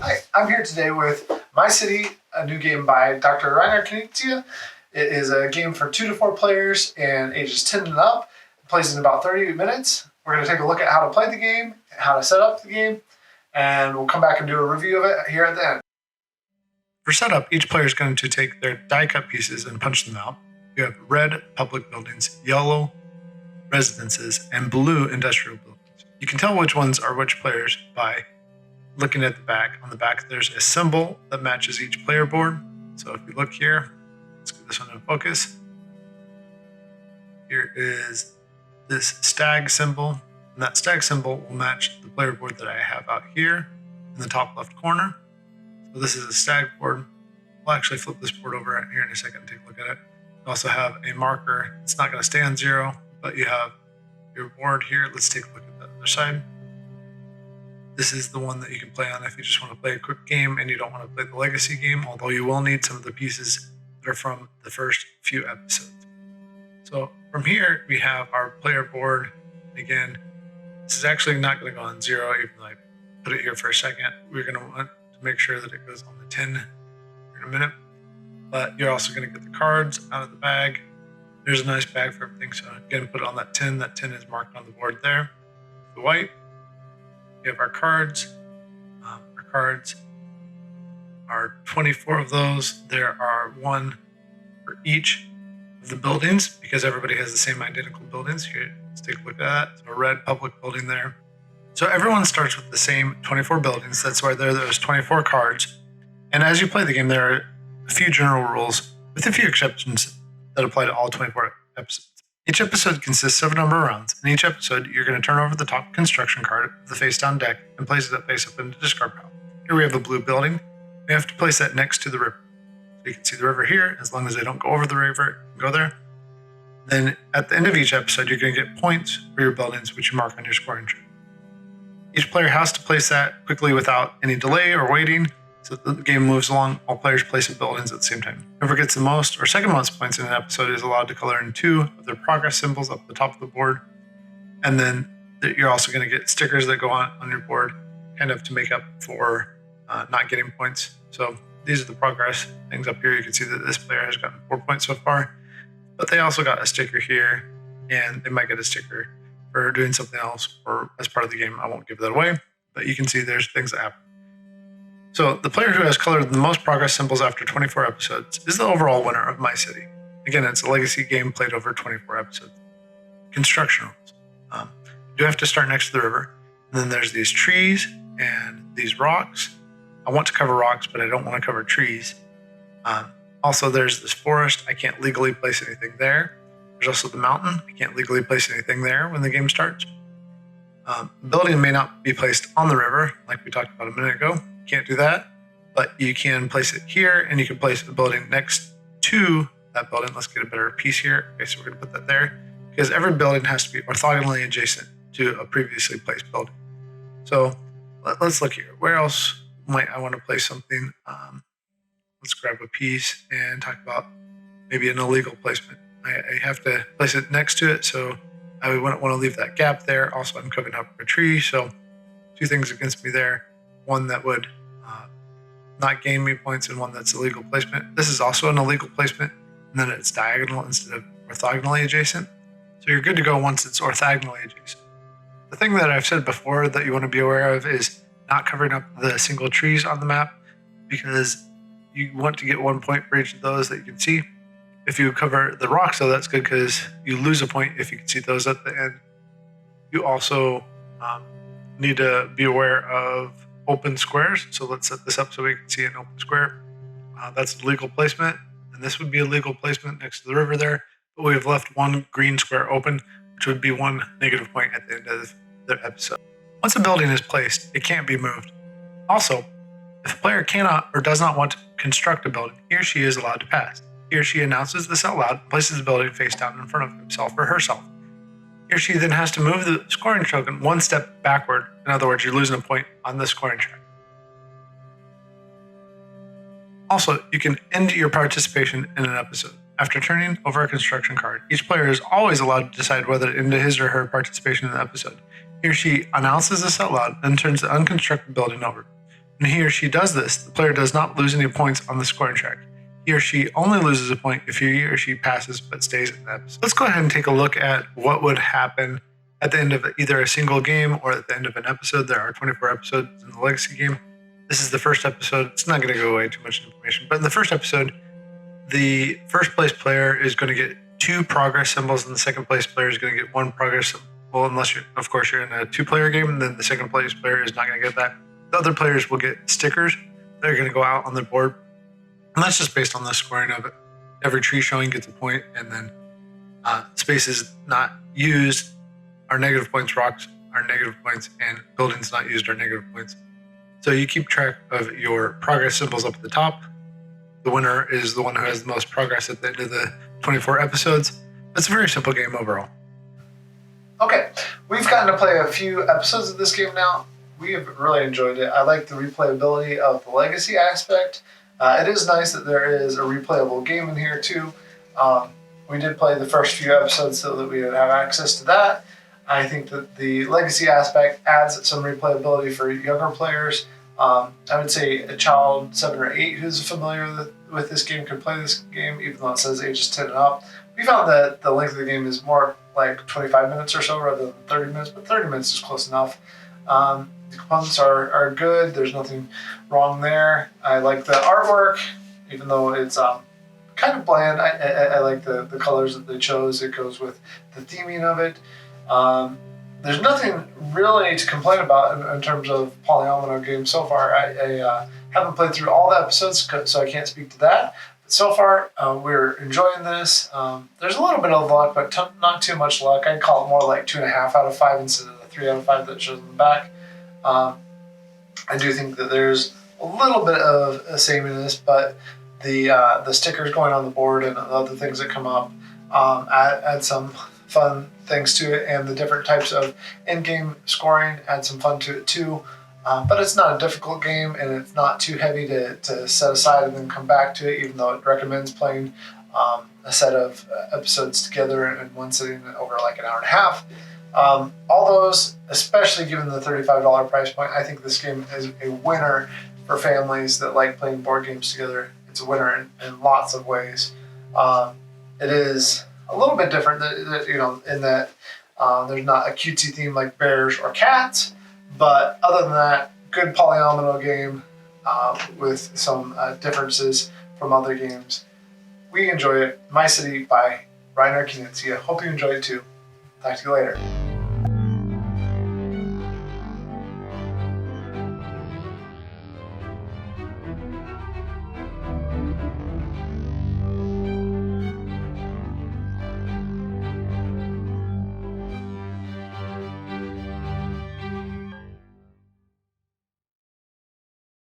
Hi, I'm here today with My City, a new game by Dr. Reiner Knizia. It is a game for 2 to 4 players and ages 10 and up. It plays in about 30 minutes. We're going to take a look at how to play the game, how to set up the game, and we'll come back and do a review of it here at the end. For setup, each player is going to take their die cut pieces and punch them out. You have red public buildings, yellow residences, and blue industrial buildings. You can tell which ones are which players by looking at the back. On the back, there's a symbol that matches each player board. So if you look here, let's get this one in focus. Here is this stag symbol, and that stag symbol will match the player board that I have out here in the top left corner. So this is a stag board. We'll actually flip this board over here in a second and take a look at it. You also have a marker. It's not going to stay on 0, but you have your board here. Let's take a look at the other side. This is the one that you can play on if you just want to play a quick game and you don't want to play the legacy game, although you will need some of the pieces that are from the first few episodes. So from here, we have our player board. Again, this is actually not going to go on 0, even though I put it here for a second. We're going to want to make sure that it goes on the 10 in a minute. But you're also going to get the cards out of the bag. There's a nice bag for everything. So again, put it on that 10. That 10 is marked on the board there. The white. We have our cards. Our cards are 24 of those. There are 1 for each of the buildings because everybody has the same identical buildings. Here, let's take a look at that. So a red public building there. So everyone starts with the same 24 buildings. That's why there's 24 cards. And as you play the game, there are a few general rules with a few exceptions that apply to all 24 episodes. Each episode consists of a number of rounds. In each episode, you're going to turn over the top construction card of the face-down deck and place it face up in the discard pile. Here we have a blue building. We have to place that next to the river. So you can see the river here. As long as they don't go over the river, go there. Then at the end of each episode, you're going to get points for your buildings, which you mark on your scoring chart. Each player has to place that quickly without any delay or waiting. So the game moves along, all players place buildings at the same time. Whoever gets the most or second most points in an episode is allowed to color in 2 of their progress symbols up the top of the board. And then you're also going to get stickers that go on your board kind of to make up for not getting points. So these are the progress things up here. You can see that this player has gotten 4 points so far, but they also got a sticker here, and they might get a sticker for doing something else or as part of the game. I won't give that away, but you can see there's things that happen. So the player who has colored the most progress symbols after 24 episodes is the overall winner of My City. Again, it's a legacy game played over 24 episodes. Construction rules. You do have to start next to the river. And then there's these trees and these rocks. I want to cover rocks, but I don't want to cover trees. Also, there's this forest. I can't legally place anything there. There's also the mountain. I can't legally place anything there when the game starts. The building may not be placed on the river, like we talked about a minute ago. Can't do that, but you can place it here, and you can place a building next to that building. Let's get a better piece here. Okay, so we're going to put that there because every building has to be orthogonally adjacent to a previously placed building. So let's look here. Where else might I want to place something? Let's grab a piece and talk about maybe an illegal placement. I have to place it next to it, so I wouldn't want to leave that gap there. Also, I'm covering up a tree, so 2 things against me there. One that would not gain me points and one that's illegal placement. This is also an illegal placement, and then it's diagonal instead of orthogonally adjacent. So you're good to go once it's orthogonally adjacent. The thing that I've said before that you want to be aware of is not covering up the single trees on the map, because you want to get 1 point for each of those that you can see. If you cover the rocks, though, that's good because you lose a point if you can see those at the end. You also need to be aware of open squares. So let's set this up so we can see an open square. That's a legal placement, and this would be a legal placement next to the river there. But we've left 1 green square open, which would be 1 negative point at the end of the episode. Once a building is placed, it can't be moved. Also, if a player cannot or does not want to construct a building, he or she is allowed to pass. He or she announces this out loud, places the building face down in front of himself or herself. He or she then has to move the scoring token 1 step backward. In other words, you're losing a point on the scoring track. Also, you can end your participation in an episode. After turning over a construction card, each player is always allowed to decide whether to end his or her participation in the episode. He or she announces this out loud and turns the unconstructed building over. When he or she does this, the player does not lose any points on the scoring track. He or she only loses a point if he or she passes but stays in the episode. Let's go ahead and take a look at what would happen at the end of either a single game or at the end of an episode. There are 24 episodes in the Legacy game. This is the first episode. It's not going to go away too much information, but in the first episode, the first place player is going to get 2 progress symbols, and the second place player is going to get 1 progress symbol. Well, unless you're in a 2-player game, and then the second place player is not going to get that. The other players will get stickers. They're going to go out on the board, and that's just based on the scoring of it. Every tree showing gets a point, and then spaces not used are negative points, rocks are negative points, and buildings not used are negative points. So you keep track of your progress symbols up at the top. The winner is the one who has the most progress at the end of the 24 episodes. It's a very simple game overall. Okay, we've gotten to play a few episodes of this game now. We have really enjoyed it. I like the replayability of the Legacy aspect. It is nice that there is a replayable game in here too. We did play the first few episodes so that we would have access to that. I think that the Legacy aspect adds some replayability for younger players. I would say a child 7 or 8 who's familiar with this game could play this game, even though it says ages 10 and up. We found that the length of the game is more like 25 minutes or so rather than 30 minutes, but 30 minutes is close enough. The components are good. There's nothing wrong there. I like the artwork, even though it's kind of bland. I like the colors that they chose. It goes with the theming of it. There's nothing really to complain about in terms of polyomino games so far. I haven't played through all the episodes, so I can't speak to that. But so far, we're enjoying this. There's a little bit of luck, but not too much luck. I'd call it more like 2.5 out of 5 instead of the 3 out of 5 that shows in the back. I do think that there's a little bit of a sameness, but the stickers going on the board and the other things that come up add some fun things to it, and the different types of in-game scoring add some fun to it too. But it's not a difficult game, and it's not too heavy to set aside and then come back to it, even though it recommends playing a set of episodes together in one sitting over like an hour and a half. All those, especially given the $35 price point, I think this game is a winner for families that like playing board games together. It's a winner in lots of ways. It is a little bit different, in that there's not a cutesy theme like bears or cats, but other than that, good polyomino game with some differences from other games. We enjoy it. My City by Reiner Knizia. Hope you enjoy it too. Talk to you later.